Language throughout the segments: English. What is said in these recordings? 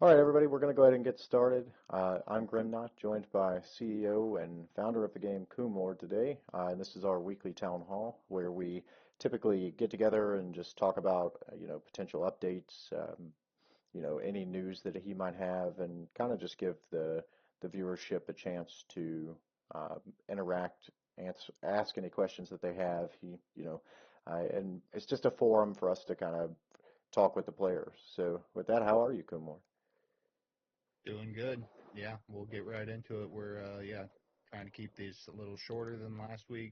All right, everybody, we're going to go ahead and get started. I'm Grimnot, joined by CEO and founder of the game Coomlord today. And this is our weekly town hall where we typically get together and just talk about, potential updates, any news that he might have, and kind of just give the viewership a chance to interact, ask any questions that they have. And it's just a forum for us to kind of talk with the players. So with that, how are you, Coomlord? Doing good. Yeah, we'll get right into it. We're trying to keep these a little shorter than last week.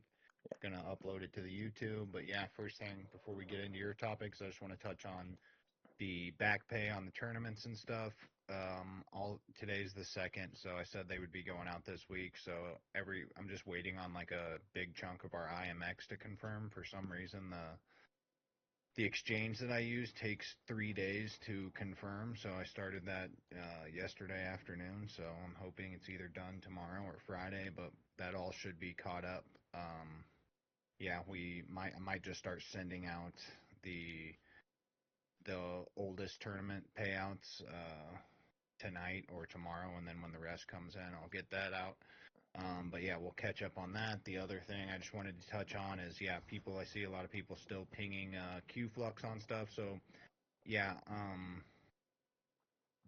Gonna upload it to the YouTube. But yeah, first thing before we get into your topics, I just want to touch on the back pay on the tournaments and stuff. All today's the second, so I said they would be going out this week. So I'm just waiting on like a big chunk of our IMX to confirm. For some reason, the exchange that I use takes 3 days to confirm, so I started that yesterday afternoon. So I'm hoping it's either done tomorrow or Friday, but that all should be caught up. Yeah, I might just start sending out the oldest tournament payouts tonight or tomorrow, and then when the rest comes in, I'll get that out. But yeah, we'll catch up on that. The other thing I just wanted to touch on is, yeah, I see a lot of people still pinging Q-Flux on stuff. So yeah,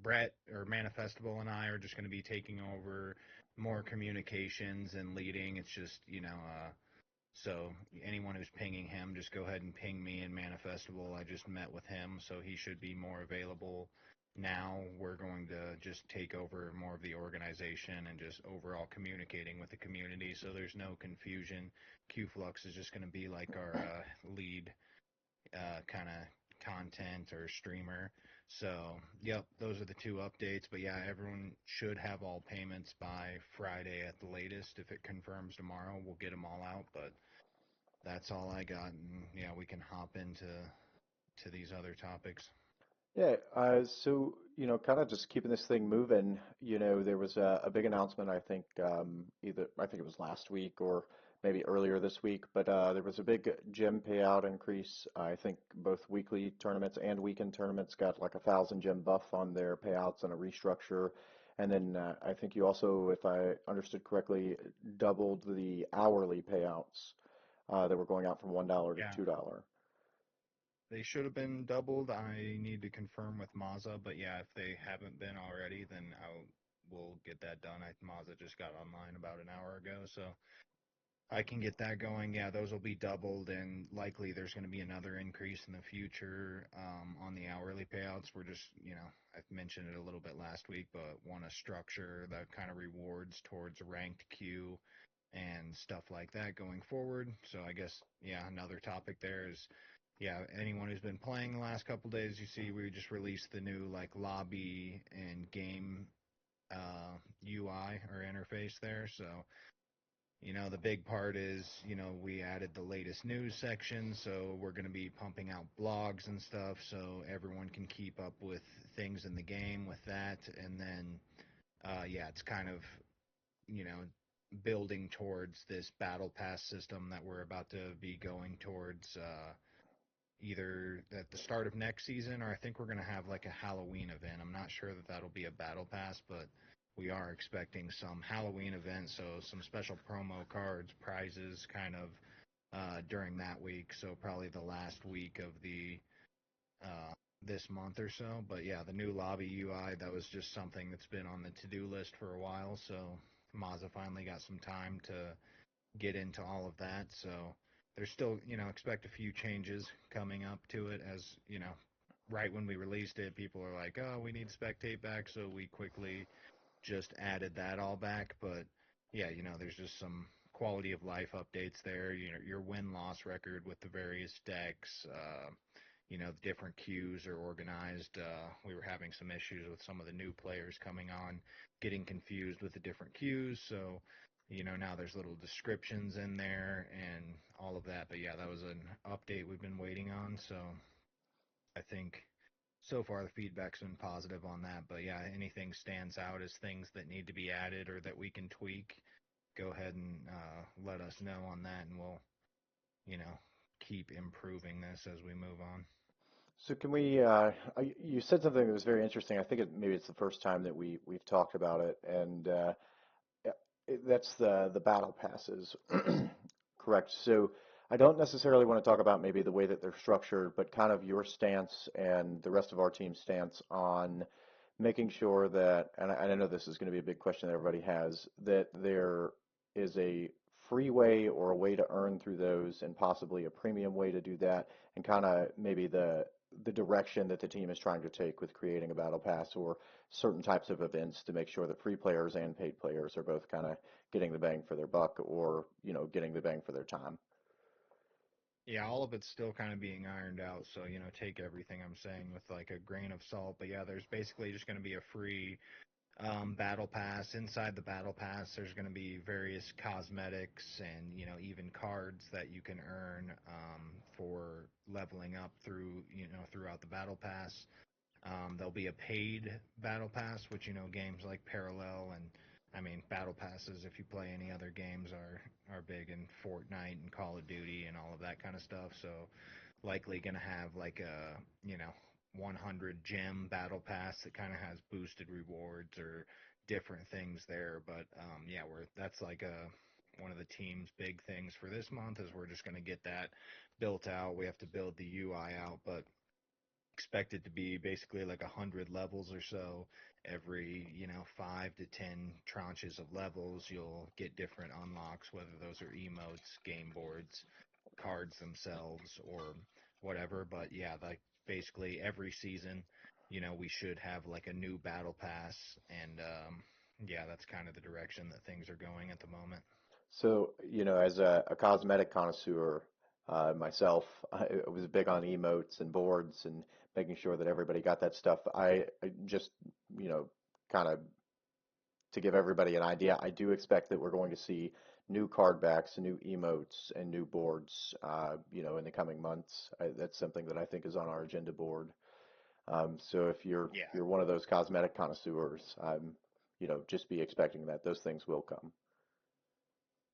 Brett or Manifestable and I are just going to be taking over more communications and leading. It's just, so anyone who's pinging him, just go ahead and ping me and Manifestable. I just met with him, so he should be more available. Now we're going to just take over more of the organization and just overall communicating with the community, so there's no confusion. Qflux is just going to be like our lead kind of content or streamer. So, yep, those are the two updates. But yeah, everyone should have all payments by Friday at the latest. If it confirms tomorrow, we'll get them all out. But that's all I got, and yeah, we can hop into these other topics. Yeah, so kind of just keeping this thing moving. There was a big announcement. I think it was last week or maybe earlier this week, but there was a big gem payout increase. I think both weekly tournaments and weekend tournaments got like 1,000 gem buff on their payouts and a restructure. And then I think you also, if I understood correctly, doubled the hourly payouts that were going out from $1 to Yeah, $2. they should have been doubled. I need to confirm with Mazza, but yeah, if they haven't been already, then we'll get that done. Mazza just got online about an hour ago, so I can get that going. Yeah, those will be doubled, and likely there's going to be another increase in the future on the hourly payouts. We're just, I've mentioned it a little bit last week, but want to structure the kind of rewards towards ranked queue and stuff like that going forward. So I guess, yeah, another topic there is, yeah, anyone who's been playing the last couple days, you see we just released the new like lobby and game UI or interface there. So the big part is, we added the latest news section, so we're going to be pumping out blogs and stuff so everyone can keep up with things in the game with that. And then, yeah, it's kind of, you know, building towards this battle pass system that we're about to be going towards either at the start of next season, or I think we're going to have like a Halloween event. I'm not sure that that'll be a battle pass, but we are expecting some Halloween event, so some special promo cards, prizes kind of during that week. So probably the last week of the this month or so. But yeah, the new lobby UI, that was just something that's been on the to-do list for a while. So Mazza finally got some time to get into all of that. So there's still, expect a few changes coming up to it. As, right when we released it, people are like, oh, we need spectate back. So we quickly just added that all back. But yeah, there's just some quality of life updates there. Your win-loss record with the various decks, the different queues are organized. We were having some issues with some of the new players coming on, getting confused with the different queues. So, now there's little descriptions in there and all of that. But yeah, that was an update we've been waiting on. So I think so far the feedback's been positive on that. But yeah, anything stands out as things that need to be added or that we can tweak, go ahead and let us know on that, and we'll, you know, keep improving this as we move on. So can we, you said something that was very interesting. I think maybe it's the first time that we've talked about it, and that's the battle passes. Correct. So I don't necessarily want to talk about maybe the way that they're structured, but kind of your stance and the rest of our team's stance on making sure that, and I know this is going to be a big question that everybody has, that there is a free way or a way to earn through those and possibly a premium way to do that, and kind of maybe the direction that the team is trying to take with creating a battle pass or certain types of events to make sure that free players and paid players are both kind of getting the bang for their buck or, getting the bang for their time. Yeah, all of it's still kind of being ironed out, so take everything I'm saying with like a grain of salt. But yeah, there's basically just going to be a free battle pass. Inside the battle pass, there's going to be various cosmetics and even cards that you can earn for leveling up throughout the battle pass. There'll be a paid battle pass, which games like Parallel and I mean battle passes. If you play any other games, are big in Fortnite and Call of Duty and all of that kind of stuff. So likely gonna have like a 100 gem battle pass that kind of has boosted rewards or different things there. But yeah, that's like one of the team's big things for this month is we're just gonna get that built out. We have to build the UI out, but expect it to be basically like 100 levels or so. Every 5 to 10 tranches of levels, you'll get different unlocks, whether those are emotes, game boards, cards themselves, or whatever. But yeah, like basically every season, we should have like a new battle pass, and yeah, that's kind of the direction that things are going at the moment. So, as a cosmetic connoisseur myself, I was big on emotes and boards and making sure that everybody got that stuff. I just, you know, kind of to give everybody an idea, I do expect that we're going to see new card backs, new emotes, and new boards, in the coming months. That's something that I think is on our agenda board. So if you're Yeah, you're one of those cosmetic connoisseurs, just be expecting that those things will come.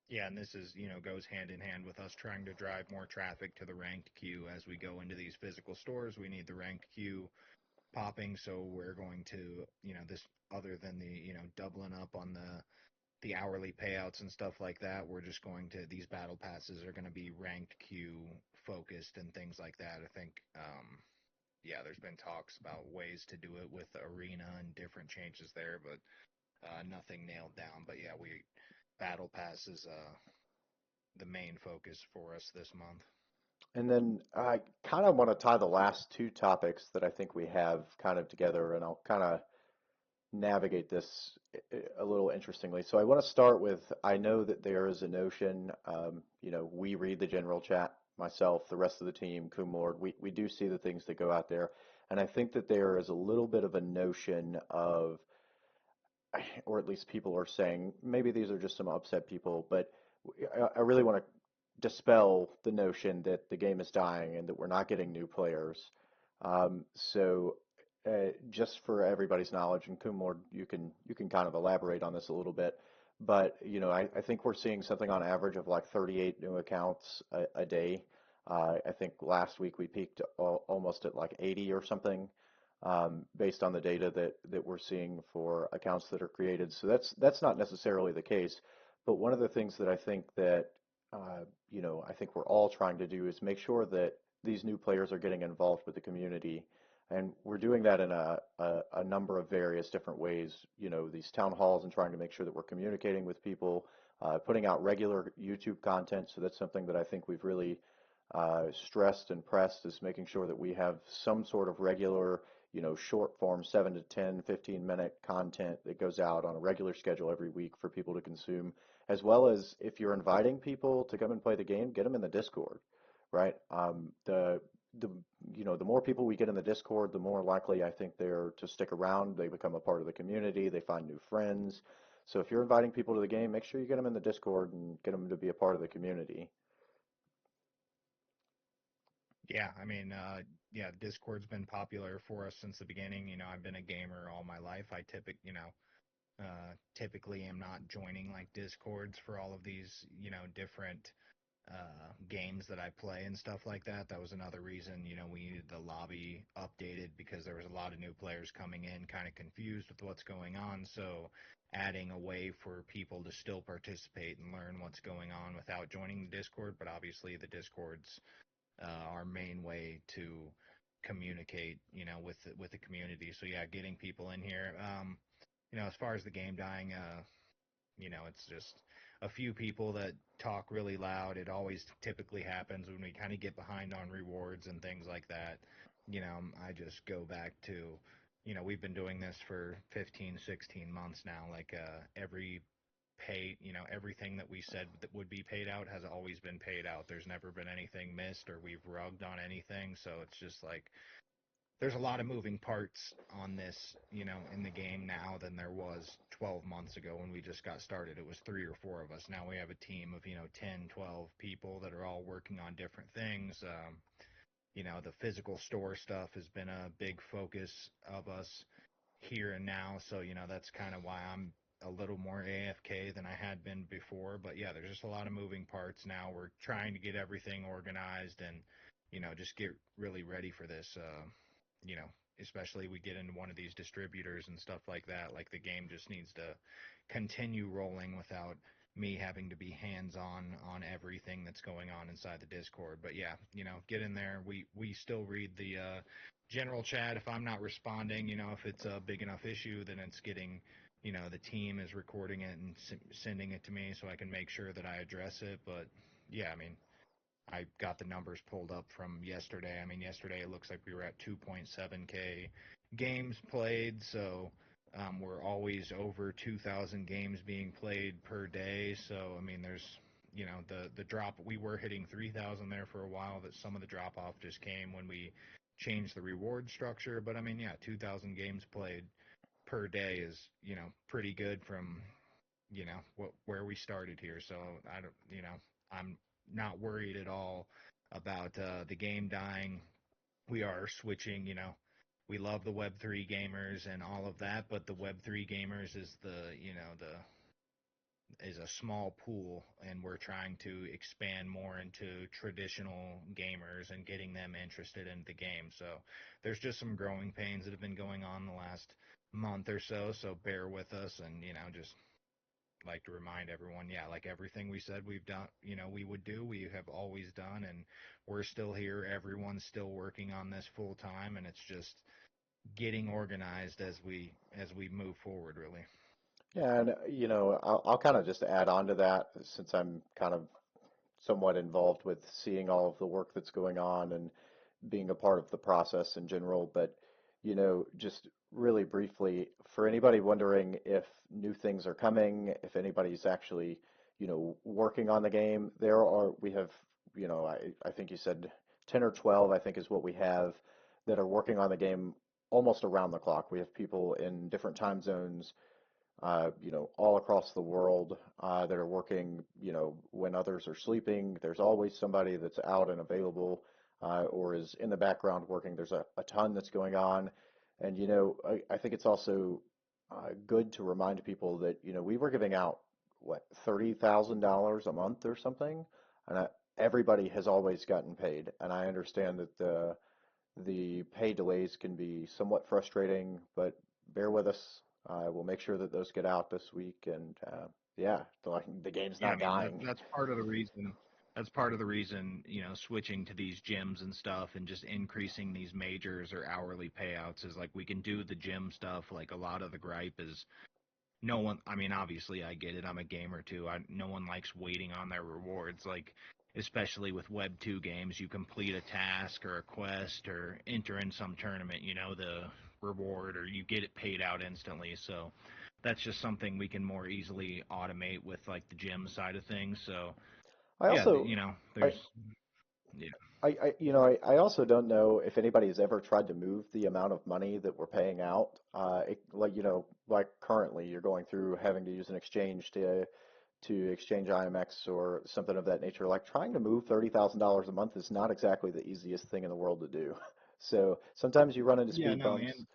yeah, and this is, goes hand in hand with us trying to drive more traffic to the ranked queue as we go into these physical stores. We need the ranked queue popping, so we're going to, this other than the, doubling up on the hourly payouts and stuff like that, we're just going to these battle passes are going to be ranked queue focused and things like that. I think yeah, there's been talks about ways to do it with arena and different changes there, but nothing nailed down. But yeah, we battle pass is the main focus for us this month. And then I kind of want to tie the last two topics that I think we have kind of together, and I'll kind of navigate this a little interestingly. So I want to start with, I know that there is a notion, we read the general chat, myself, the rest of the team, Coomlord, we do see the things that go out there. And I think that there is a little bit of a notion of, or at least people are saying, maybe these are just some upset people, but I really want to dispel the notion that the game is dying and that we're not getting new players. Just for everybody's knowledge, and Kumlord, you can kind of elaborate on this a little bit, but I think we're seeing something on average of like 38 new accounts a day. I think last week we peaked almost at like 80 or something, based on the data that we're seeing for accounts that are created. So that's not necessarily the case. But one of the things that I think that I think we're all trying to do is make sure that these new players are getting involved with the community. And we're doing that in a number of various different ways, these town halls and trying to make sure that we're communicating with people, putting out regular YouTube content. So that's something that I think we've really stressed and pressed is making sure that we have some sort of regular, short form 7 to 10, 15-minute content that goes out on a regular schedule every week for people to consume, as well as if you're inviting people to come and play the game, get them in the Discord, right? The the more people we get in the Discord, the more likely I think they're to stick around. They become a part of the community. They find new friends. So if you're inviting people to the game, make sure you get them in the Discord and get them to be a part of the community. Yeah, I mean, yeah, Discord's been popular for us since the beginning. I've been a gamer all my life. Typically am not joining like Discords for all of these, different games that I play and stuff like that. That was another reason, we needed the lobby updated because there was a lot of new players coming in, kind of confused with what's going on. So adding a way for people to still participate and learn what's going on without joining the Discord, but obviously the Discord's our main way to communicate, with the community. So yeah, getting people in here. As far as the game dying, it's just a few people that talk really loud. It always typically happens when we kind of get behind on rewards and things like that. I just go back to, we've been doing this for 15, 16 months now. Like every everything that we said that would be paid out has always been paid out. There's never been anything missed or we've rugged on anything. So it's just like there's a lot of moving parts on this, in the game now than there was 12 months ago when we just got started. It was three or four of us. Now we have a team of, 10, 12 people that are all working on different things. The physical store stuff has been a big focus of us here and now. So, that's kind of why I'm a little more AFK than I had been before. But yeah, there's just a lot of moving parts now. We're trying to get everything organized and, just get really ready for this. You know, Especially we get into one of these distributors and stuff like that. Like the game just needs to continue rolling without me having to be hands on everything that's going on inside the Discord. But yeah, get in there. We still read the general chat. If I'm not responding, if it's a big enough issue, then it's getting, the team is recording it and sending it to me so I can make sure that I address it. But yeah, I got the numbers pulled up from yesterday. Yesterday it looks like we were at 2.7K games played, so we're always over 2,000 games being played per day. So, there's, the drop. We were hitting 3,000 there for a while, that some of the drop off just came when we changed the reward structure. But, yeah, 2,000 games played per day is, pretty good from where we started here. So I don't, I'm not worried at all about the game dying. We are switching, we love the Web3 gamers and all of that, but the Web3 gamers is is a small pool, and we're trying to expand more into traditional gamers and getting them interested in the game. So there's just some growing pains that have been going on the last month or so. So bear with us, and just like to remind everyone, yeah, like everything we said we've done, we would do, we have always done, and we're still here. Everyone's still working on this full time, and it's just getting organized as we move forward, really. Yeah, and I'll kind of just add on to that since I'm kind of somewhat involved with seeing all of the work that's going on and being a part of the process in general. But, just really briefly, for anybody wondering if new things are coming, if anybody's actually, working on the game, we have, I think you said 10 or 12, I think is what we have that are working on the game almost around the clock. We have people in different time zones all across the world that are working, when others are sleeping. There's always somebody that's out and available or is in the background working. There's a ton that's going on. And, I think it's also good to remind people that, we were giving out, what, $30,000 a month or something? And everybody has always gotten paid. And I understand that the pay delays can be somewhat frustrating, but bear with us. We'll make sure that those get out this week, and yeah, the game's Yeah, not dying. that's part of the reason. That's part of the reason, switching to these gyms and stuff and just increasing these majors or hourly payouts is like we can do the gym stuff. Like a lot of the gripe is no one, obviously I get it. I'm a gamer too. No one likes waiting on their rewards. Like, especially with Web 2 games, you complete a task or a quest or enter in some tournament, the reward, or you get it paid out instantly. So that's just something we can more easily automate with like the gym side of things. So I yeah, also, I, there's, yeah. I also don't know if anybody's ever tried to move the amount of money that we're paying out. Like currently, you're going through having to use an exchange to exchange IMX or something of that nature. Like trying to move $30,000 a month is not exactly the easiest thing in the world to do. So sometimes you run into Yeah, speed no, bumps. and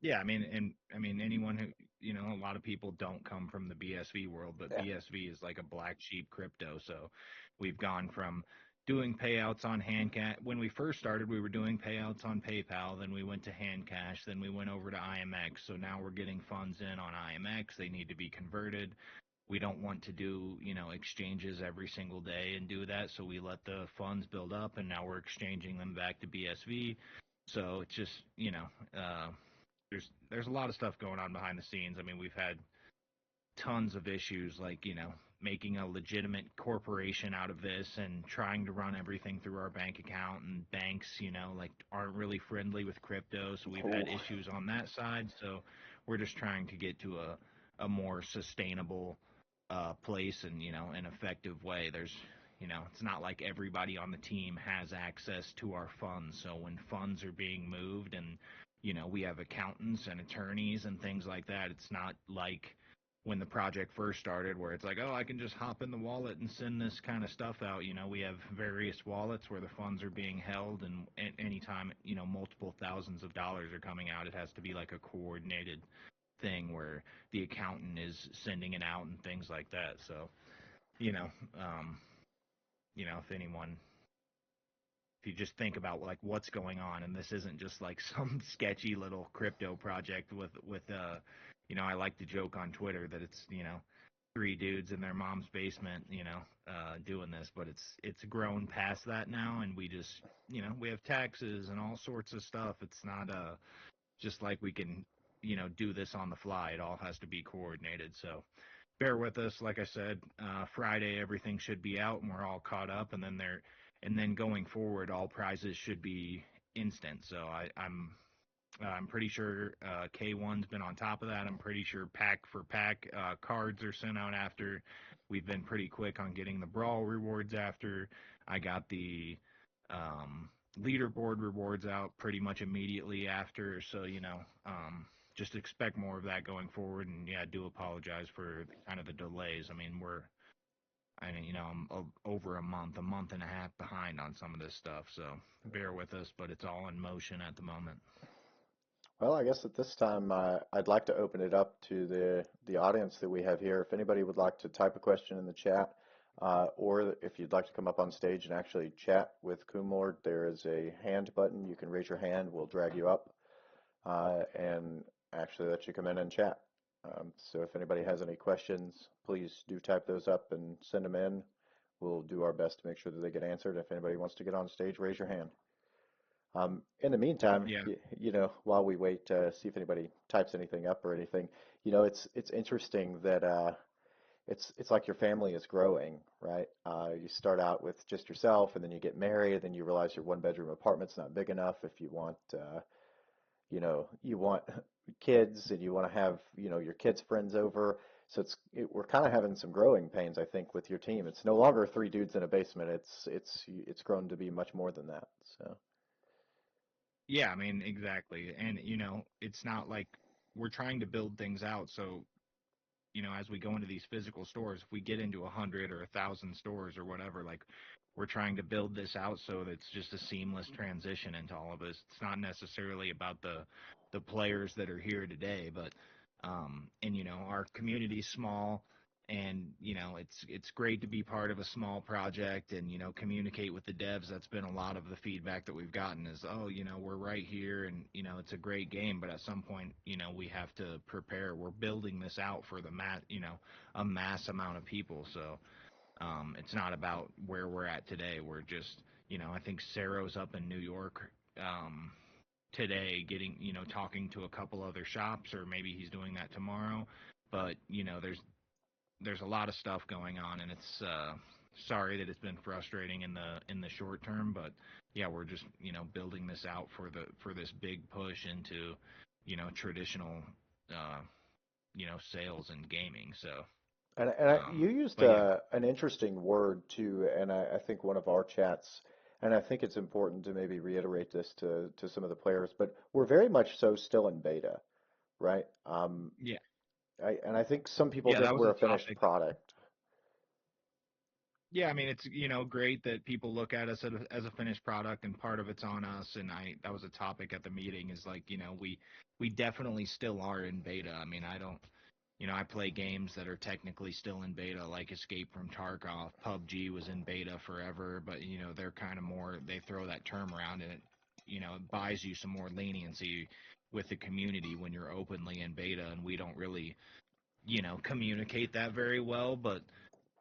yeah, and anyone who a lot of people don't come from the BSV world, but Yeah. BSV is like a black sheep crypto. So we've gone from doing payouts on hand cash. When we first started, we were doing payouts on PayPal. Then we went to hand cash. Then we went over to IMX. So now we're getting funds in on IMX. They need to be converted. We don't want to do, exchanges every single day and do that. So we let the funds build up, and now we're exchanging them back to BSV. So it's just, there's a lot of stuff going on behind the scenes. I mean, we've had tons of issues like, making a legitimate corporation out of this and trying to run everything through our bank account, and banks, like aren't really friendly with crypto. So we've had Oh, issues on that side. So we're just trying to get to a more sustainable place and, an effective way. It's not like everybody on the team has access to our funds. So when funds are being moved and, we have accountants and attorneys and things like that, it's not like when the project first started where it's like, oh, I can just hop in the wallet and send this kind of stuff out. We have various wallets where the funds are being held, and anytime, multiple thousands of dollars are coming out, it has to be like a coordinated thing where the accountant is sending it out and things like that. So, you know, um, if anyone, if you just think about like what's going on, and this isn't just like some sketchy little crypto project with I like to joke on Twitter that it's, three dudes in their mom's basement, doing this, but it's grown past that now, and we just, we have taxes and all sorts of stuff. It's not just like we can, do this on the fly. It all has to be coordinated. So bear with us. Like I said, Friday everything should be out and we're all caught up, and then going forward, all prizes should be instant. So I'm pretty sure K1's been on top of that. I'm pretty sure pack for pack cards are sent out after. We've been pretty quick on getting the brawl rewards after. I got the leaderboard rewards out pretty much immediately after. So, just expect more of that going forward. And yeah, I do apologize for kind of the delays. I mean, I'm over a month and a half behind on some of this stuff. So bear with us, but it's all in motion at the moment. well, I guess at this time I'd like to open it up to the audience that we have here. If anybody would like to type a question in the chat, or if you'd like to come up on stage and actually chat with Coomlord, there is a hand button. You can raise your hand. We'll drag you up and actually let you come in and chat. So if anybody has any questions, please do type those up and send them in. We'll do our best to make sure that they get answered. If anybody wants to get on stage, raise your hand. In the meantime, Yeah. while we wait to see if anybody types anything up or anything, it's interesting that it's like your family is growing, right? You start out with just yourself, and then you get married, and then you realize your one-bedroom apartment's not big enough if you want, you want kids, and you want to have, your kids' friends over. So we're kind of having some growing pains, I think, with your team. It's no longer three dudes in a basement. It's grown to be much more than that. So. Yeah, I mean, exactly. And, it's not like we're trying to build things out. So, as we go into these physical stores, if we get into 100 or 1,000 stores or whatever, like we're trying to build this out so that it's just a seamless transition into all of this. It's not necessarily about the players that are here today, but and our community's small, and it's great to be part of a small project and communicate with the devs. That's been a lot of the feedback that we've gotten is, oh, we're right here, and it's a great game, but at some point we have to prepare. We're building this out for the a mass amount of people. So it's not about where we're at today. We're just, I think Sarah's up in New York today getting, talking to a couple other shops, or maybe he's doing that tomorrow. But, there's a lot of stuff going on, and it's sorry that it's been frustrating in the short term, but yeah, we're just, building this out for this big push into, traditional uh, sales and gaming. So You used but yeah. an interesting word too, and I think one of our chats, and I think it's important to maybe reiterate this to some of the players, but we're very much so still in beta, right? Yeah. And I think some people Yeah, think that was we're a a finished topic. product. Yeah, I mean, it's, great that people look at us as a finished product, and part of it's on us. And that was a topic at the meeting is like, we definitely still are in beta. I mean, I don't, I play games that are technically still in beta, like Escape from Tarkov. PUBG was in beta forever, but they're kind of more. They throw that term around, and it buys you some more leniency with the community when you're openly in beta, and we don't really, communicate that very well. But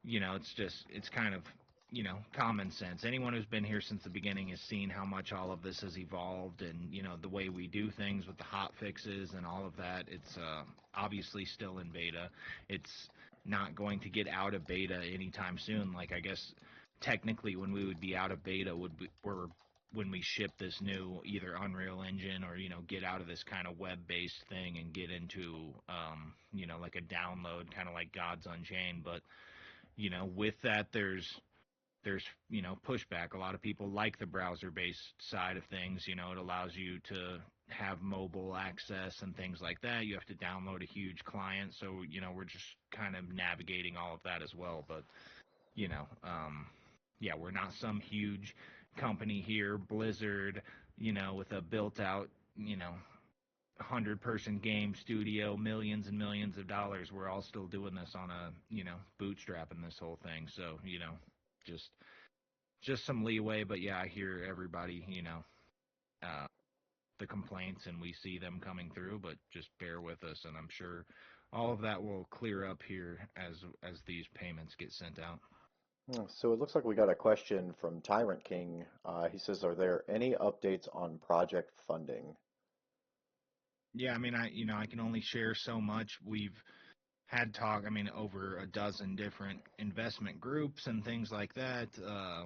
it's kind of, common sense. Anyone who's been here since the beginning has seen how much all of this has evolved and, the way we do things with the hot fixes and all of that. It's obviously still in beta. It's not going to get out of beta anytime soon. Like, I guess technically when we would be out of beta would be, or when we ship this new either Unreal Engine or, get out of this kind of web-based thing and get into, like a download, kind of like Gods Unchained. But with that, there's pushback. A lot of people like the browser-based side of things. It allows you to have mobile access and things like that. You have to download a huge client, so we're just kind of navigating all of that as well. But you know, yeah, we're not some huge company here, Blizzard, with a built-out, 100-person game studio, millions and millions of dollars. We're all still doing this on a, bootstrapping this whole thing. So, just just some leeway. But yeah, I hear everybody, uh, the complaints, and we see them coming through. But just bear with us, and I'm sure all of that will clear up here as these payments get sent out. So it looks like we got a question from Tyrant King. He says, "Are there any updates on project funding?" Yeah, I mean, I can only share so much. We've had talk, I mean, over a dozen different investment groups and things like that.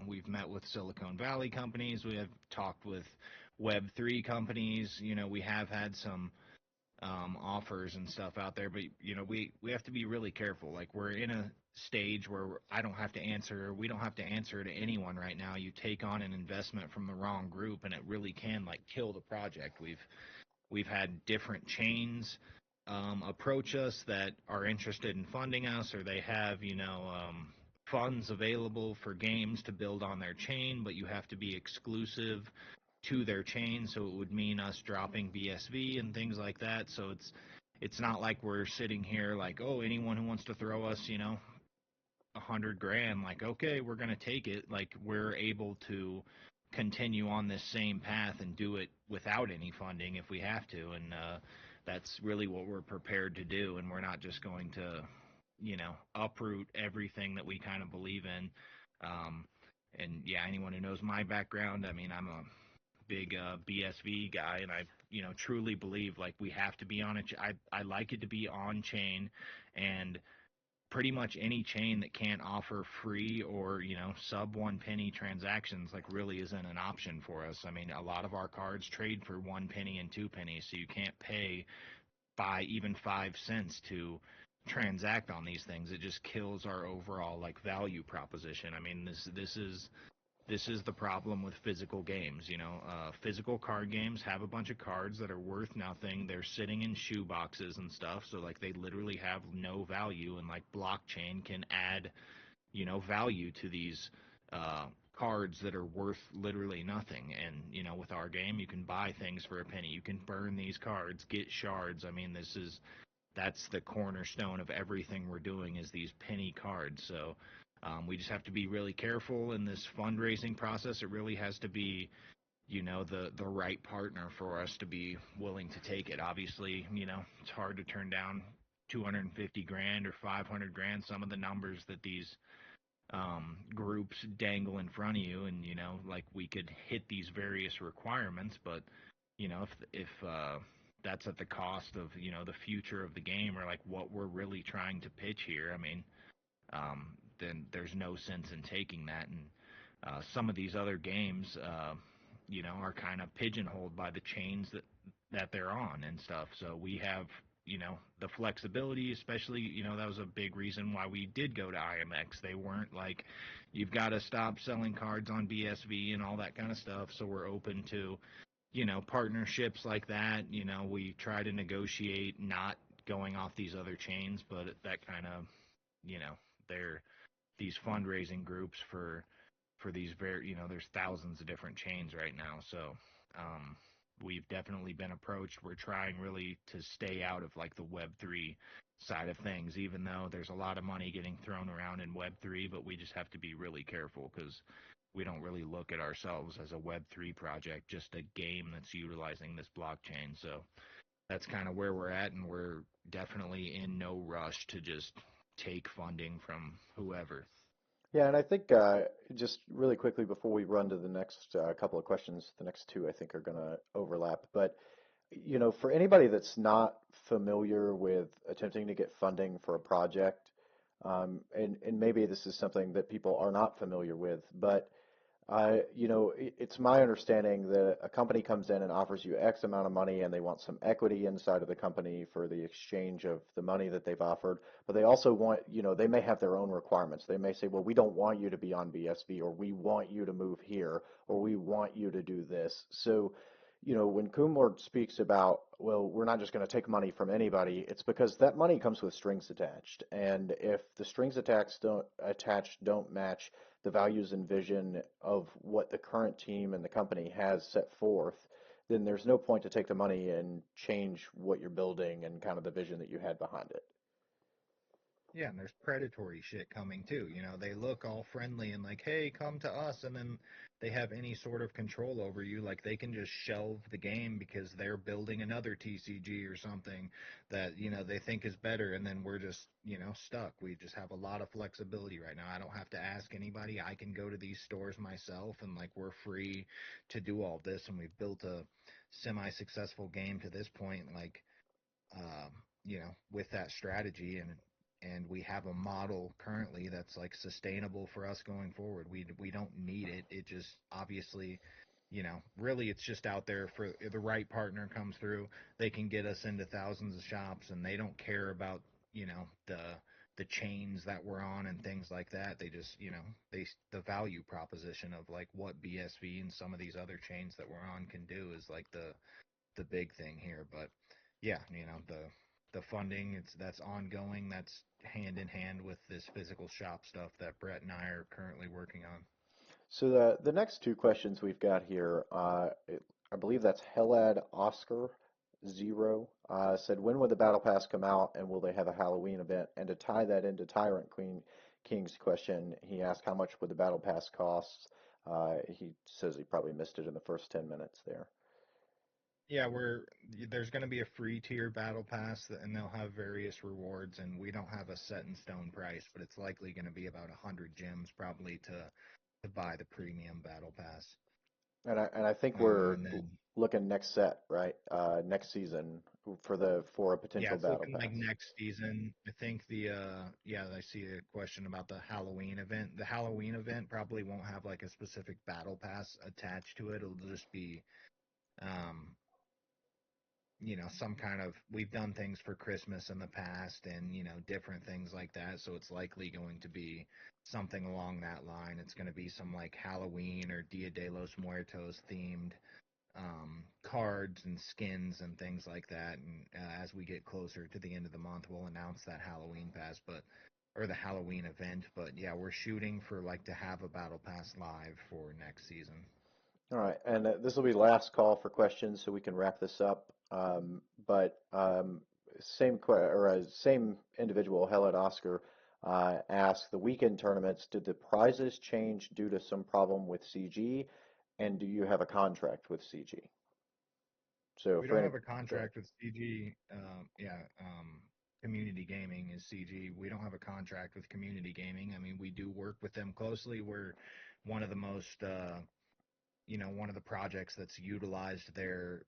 We've met with Silicon Valley companies. We have talked with Web3 companies. We have had some offers and stuff out there, but we have to be really careful. Like, we're in a stage where I don't have to answer. We don't have to answer to anyone right now. You take on an investment from the wrong group, and it really can like kill the project. We've had different chains approach us that are interested in funding us, or they have, funds available for games to build on their chain, but you have to be exclusive to their chain, so it would mean us dropping BSV and things like that. So it's not like we're sitting here like, oh, anyone who wants to throw us, 100 grand, like, okay, we're gonna take it. Like, we're able to continue on this same path and do it without any funding if we have to, and that's really what we're prepared to do. And we're not just going to, uproot everything that we kind of believe in. Um, and yeah, anyone who knows my background, I mean, I'm a big BSV guy, and I, truly believe like we have to be on it. I like it to be on chain, and pretty much any chain that can't offer free or sub 1 penny transactions like really isn't an option for us. I mean, a lot of our cards trade for 1 penny and 2 pennies, so you can't pay by even 5 cents to transact on these things. It just kills our overall like value proposition. I mean, this is the problem with physical games. Physical card games have a bunch of cards that are worth nothing. They're sitting in shoe boxes and stuff, so like they literally have no value. And like blockchain can add, value to these uh, cards that are worth literally nothing. And with our game, you can buy things for a penny. You can burn these cards, get shards. I mean, that's the cornerstone of everything we're doing is these penny cards. So we just have to be really careful in this fundraising process. It really has to be, the right partner for us to be willing to take it. Obviously, it's hard to turn down 250 grand or 500 grand. Some of the numbers that these groups dangle in front of you, and like we could hit these various requirements, but if that's at the cost of the future of the game, or like what we're really trying to pitch here, I mean, then there's no sense in taking that. And some of these other games, are kind of pigeonholed by the chains that they're on and stuff. So we have, the flexibility, especially, that was a big reason why we did go to IMX. They weren't like, you've got to stop selling cards on BSV and all that kind of stuff. So we're open to, partnerships like that. We try to negotiate not going off these other chains, but that kind of, they're these fundraising groups for these very, there's thousands of different chains right now. So, we've definitely been approached. We're trying really to stay out of like the Web3 side of things, even though there's a lot of money getting thrown around in Web3, but we just have to be really careful because we don't really look at ourselves as a Web3 project, just a game that's utilizing this blockchain. So that's kind of where we're at, and we're definitely in no rush to just take funding from whoever. Yeah, and I think just really quickly before we run to the next couple of questions, the next two I think are going to overlap. But for anybody that's not familiar with attempting to get funding for a project, and maybe this is something that people are not familiar with, but it's my understanding that a company comes in and offers you X amount of money and they want some equity inside of the company for the exchange of the money that they've offered. But they also want, they may have their own requirements. They may say, well, we don't want you to be on BSV, or we want you to move here, or we want you to do this. So, when Coomlord speaks about, well, we're not just going to take money from anybody, it's because that money comes with strings attached. And if the strings attached don't match the values and vision of what the current team and the company has set forth, then there's no point to take the money and change what you're building and kind of the vision that you had behind it. Yeah, and there's predatory shit coming too. They look all friendly and like, hey, come to us, and then they have any sort of control over you. Like they can just shelve the game because they're building another TCG or something that, they think is better, and then we're just, stuck. We just have a lot of flexibility right now. I don't have to ask anybody. I can go to these stores myself, and like we're free to do all this, and we've built a semi-successful game to this point. Like um, with that strategy, and we have a model currently that's like sustainable for us going forward. We don't need it. It just obviously, really it's just out there for the right partner comes through. They can get us into thousands of shops, and they don't care about, the chains that we're on and things like that. They just, the value proposition of like what BSV and some of these other chains that we're on can do is like the big thing here. But yeah, the funding, that's ongoing. That's hand in hand with this physical shop stuff that Brett and I are currently working on. So the next two questions we've got here, I believe that's Helad Oscar Zero, said, when would the Battle Pass come out and will they have a Halloween event? And to tie that into Tyrant Queen King's question, he asked how much would the Battle Pass cost? He says he probably missed it in the first 10 minutes there. Yeah, there's going to be a free tier battle pass, and they'll have various rewards, and we don't have a set in stone price, but it's likely going to be about 100 gems probably to buy the premium battle pass. And I think we're And then looking next set, right? Next season for a yeah, potential it's Battle looking like Pass. next season. I think yeah, I see a question about the Halloween event. The Halloween event probably won't have like a specific battle pass attached to it. It'll just be um, some kind of, we've done things for Christmas in the past and, different things like that. So it's likely going to be something along that line. It's going to be some like Halloween or Dia de los Muertos themed cards and skins and things like that. And as we get closer to the end of the month, we'll announce that Halloween pass, or the Halloween event. But yeah, we're shooting for like to have a battle pass live for next season. All right, and this will be last call for questions, so we can wrap this up. But same individual, Helen Oscar, asked, the weekend tournaments, did the prizes change due to some problem with CG, and do you have a contract with CG? So We for don't any, have a go ahead. contract with CG. Yeah, Community Gaming is CG. We don't have a contract with Community Gaming. I mean, we do work with them closely. We're one of the most, one of the projects that's utilized their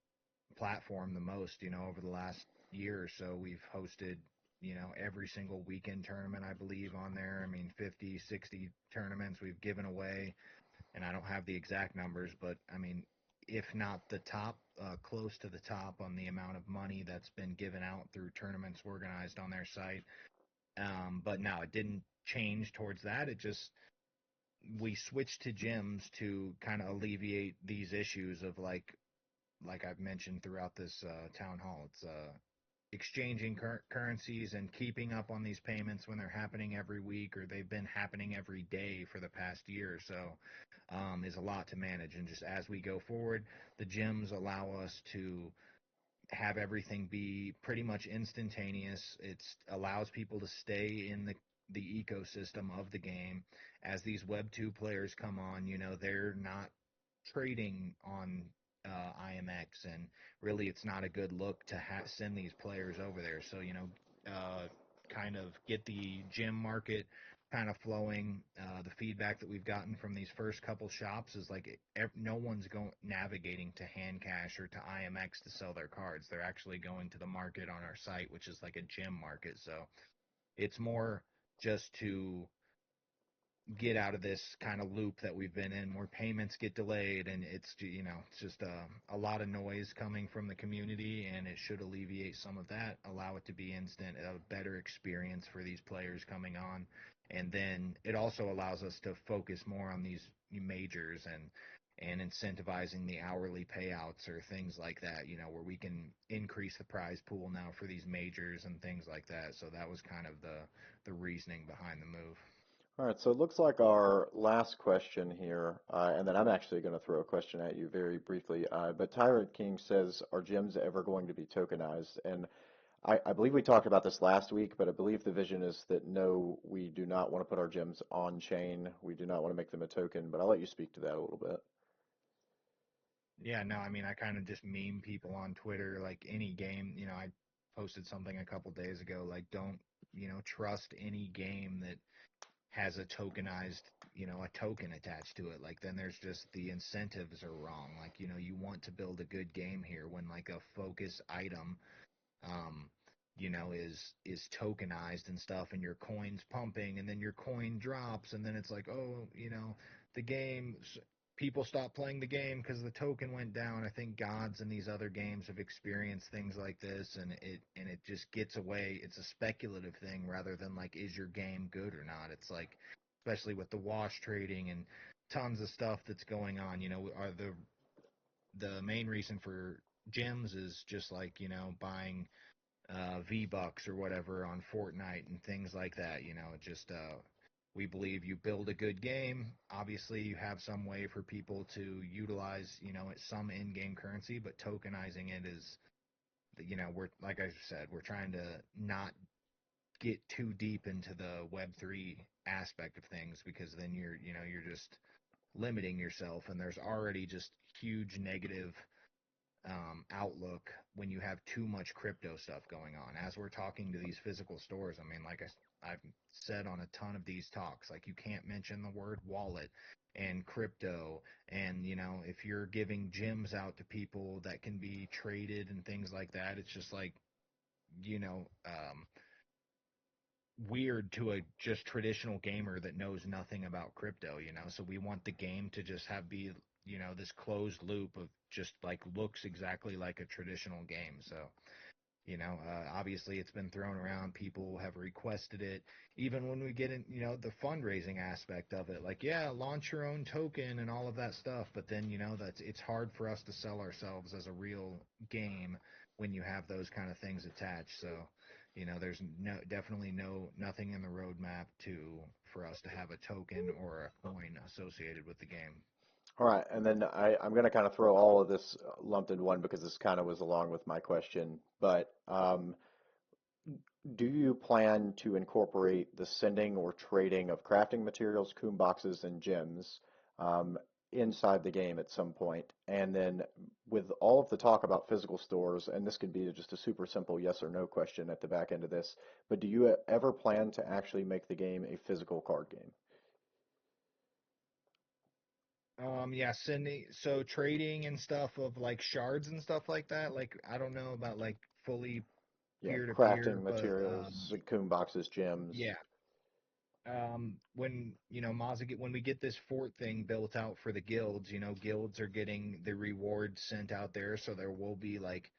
platform the most, over the last year or so. We've hosted, every single weekend tournament, I believe, on there. I mean, 50, 60 tournaments we've given away, and I don't have the exact numbers, but I mean, if not the top, close to the top on the amount of money that's been given out through tournaments organized on their site. But no, it didn't change towards that. It just, we switched to gyms to kind of alleviate these issues of like I've mentioned throughout this town hall. It's exchanging currencies and keeping up on these payments when they're happening every week or they've been happening every day for the past year or so, is a lot to manage. And just as we go forward, the gyms allow us to have everything be pretty much instantaneous. It allows people to stay in the ecosystem of the game. As these Web 2 players come on, they're not trading on IMX, and really it's not a good look to send these players over there. So, kind of get the gym market kind of flowing. The feedback that we've gotten from these first couple shops is like no one's going navigating to hand cash or to IMX to sell their cards. They're actually going to the market on our site, which is like a gym market. So it's more just to get out of this kind of loop that we've been in where payments get delayed, and it's just a lot of noise coming from the community, and it should alleviate some of that, allow it to be instant, a better experience for these players coming on. And then it also allows us to focus more on these majors and incentivizing the hourly payouts or things like that, where we can increase the prize pool now for these majors and things like that. So that was kind of the reasoning behind the move. All right, so it looks like our last question here, and then I'm actually going to throw a question at you very briefly. But Tyrant King says, are gems ever going to be tokenized? And I believe we talked about this last week, but I believe the vision is that no, we do not want to put our gems on chain. We do not want to make them a token, but I'll let you speak to that a little bit. Yeah, no, I mean, I kind of just meme people on Twitter, like any game, I posted something a couple days ago, like don't, trust any game that has a tokenized, a token attached to it. Like then there's just the incentives are wrong. Like, you want to build a good game here when like a focus item um, is tokenized and stuff, and your coin's pumping, and then your coin drops, and then it's like, oh, the game, people stop playing the game because the token went down. I think gods and these other games have experienced things like this, and it just gets away. It's a speculative thing rather than like, is your game good or not? It's like, especially with the wash trading and tons of stuff that's going on. Are the main reason for gyms is just like buying V-Bucks or whatever on Fortnite and things like that. Just we believe you build a good game. Obviously, you have some way for people to utilize, some in-game currency, but tokenizing it is, we're like I said, we're trying to not get too deep into the Web3 aspect of things because then you're just limiting yourself, and there's already just huge negative outlook when you have too much crypto stuff going on. As we're talking to these physical stores, I mean, like I've said on a ton of these talks, like you can't mention the word wallet and crypto, and if you're giving gems out to people that can be traded and things like that, it's just like you know um, weird to a just traditional gamer that knows nothing about crypto. So we want the game to just have be this closed loop of just like looks exactly like a traditional game. So obviously it's been thrown around. People have requested it. Even when we get in, the fundraising aspect of it, like, yeah, launch your own token and all of that stuff. But then, that's it's hard for us to sell ourselves as a real game when you have those kind of things attached. So, there's definitely nothing in the roadmap for us to have a token or a coin associated with the game. All right, and then I'm going to kind of throw all of this lumped in one because this kind of was along with my question. But do you plan to incorporate the sending or trading of crafting materials, coom boxes, and gems um, inside the game at some point? And then, with all of the talk about physical stores, and this could be just a super simple yes or no question at the back end of this, but do you ever plan to actually make the game a physical card game? Yeah, sending so trading and stuff of like shards and stuff like that. Like I don't know about like fully Yeah, peer to peer, crafting but materials, coom boxes, gems. yeah. When when we get this fort thing built out for the guilds, guilds are getting the rewards sent out there, so there will be like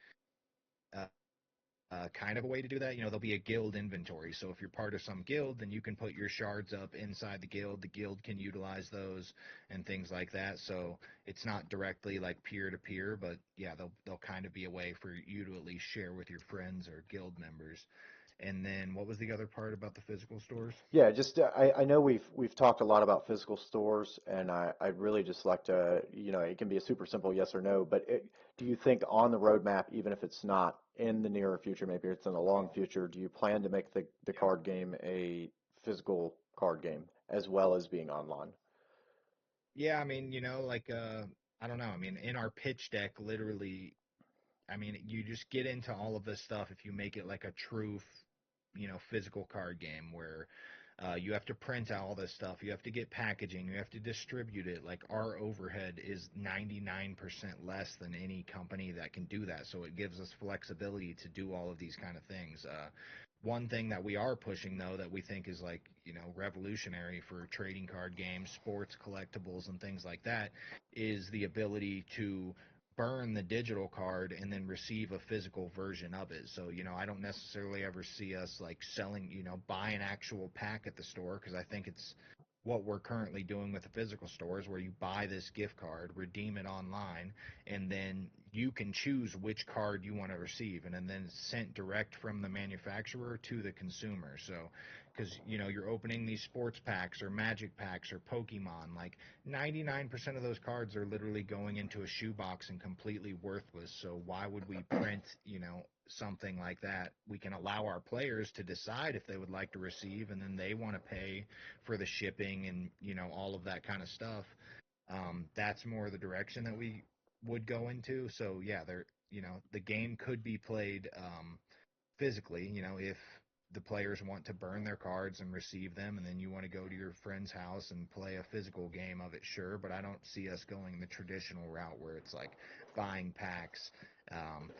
kind of a way to do that. There'll be a guild inventory. So if you're part of some guild, then you can put your shards up inside the guild. The guild can utilize those and things like that. So it's not directly like peer to peer, but yeah, they'll kind of be a way for you to at least share with your friends or guild members. And then what was the other part about the physical stores? Yeah, just I know we've talked a lot about physical stores, and I'd really just like to, it can be a super simple yes or no, but do you think on the roadmap, even if it's not in the near future, maybe it's in the long future, do you plan to make the card game a physical card game as well as being online? Yeah, I mean, like I don't know. I mean, in our pitch deck, literally, I mean, you just get into all of this stuff if you make it like a true, physical card game where you have to print out all this stuff, you have to get packaging, you have to distribute it. Like our overhead is 99% less than any company that can do that. So it gives us flexibility to do all of these kind of things. One thing that we are pushing though that we think is like, revolutionary for trading card games, sports collectibles and things like that is the ability to burn the digital card and then receive a physical version of it. So, I don't necessarily ever see us like selling, buy an actual pack at the store because I think it's what we're currently doing with the physical stores where you buy this gift card, redeem it online, and then you can choose which card you want to receive and then it's sent direct from the manufacturer to the consumer. So, because, you're opening these sports packs or magic packs or Pokemon, like 99% of those cards are literally going into a shoebox and completely worthless. So why would we print, something like that? We can allow our players to decide if they would like to receive, and then they want to pay for the shipping and all of that kind of stuff. That's more the direction that we would go into. So yeah, the game could be played physically, if the players want to burn their cards and receive them, and then you want to go to your friend's house and play a physical game of it, sure. But I don't see us going the traditional route where it's like buying packs, um,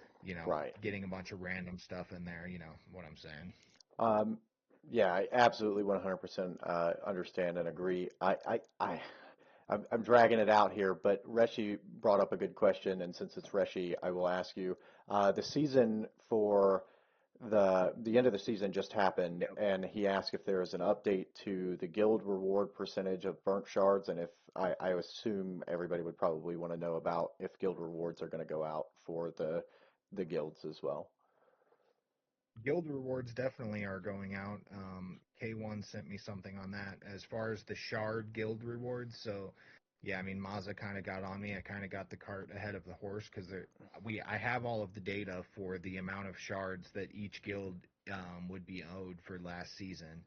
Right. getting a bunch of random stuff in there. You know what I'm saying? Um, yeah, I absolutely 100% understand and agree. I'm dragging it out here, but Reshi brought up a good question, and since it's Reshi, I will ask you. The season for the end of the season just happened, Yep. and he asked if there is an update to the guild reward percentage of burnt shards, and if I assume everybody would probably want to know about if guild rewards are going to go out for the guilds as well. Guild rewards definitely are going out. K1 sent me something on that as far as the shard guild rewards. So, yeah, I mean, Mazda kind of got on me. I kind of got the cart ahead of the horse because I have all of the data for the amount of shards that each guild would be owed for last season.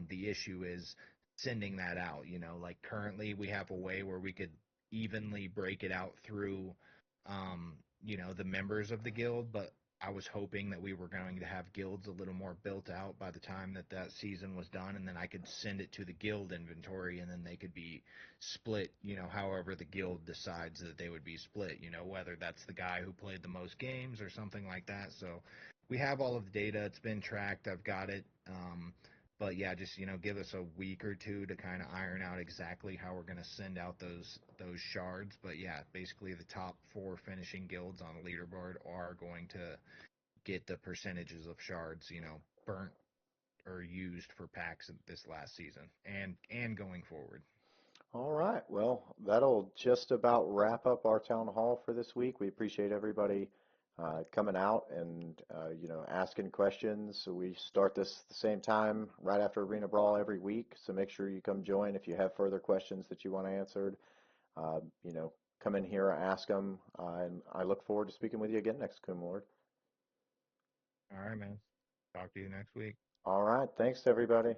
The issue is sending that out. Like currently we have a way where we could evenly break it out through, the members of the guild, but I was hoping that we were going to have guilds a little more built out by the time that season was done, and then I could send it to the guild inventory, and then they could be split, however the guild decides that they would be split, whether that's the guy who played the most games or something like that. So we have all of the data. It's been tracked. I've got it. But yeah, just give us a week or two to kind of iron out exactly how we're going to send out those shards. But yeah, basically the top four finishing guilds on the leaderboard are going to get the percentages of shards, burnt or used for packs this last season and going forward. All right. Well, that'll just about wrap up our town hall for this week. We appreciate everybody coming out and asking questions. So we start this the same time right after Arena Brawl every week. So make sure you come join if you have further questions that you want answered. Uh, you know, come in here, ask them, and I look forward to speaking with you again next Coomlord. All right, man. Talk to you next week. All right. Thanks, everybody.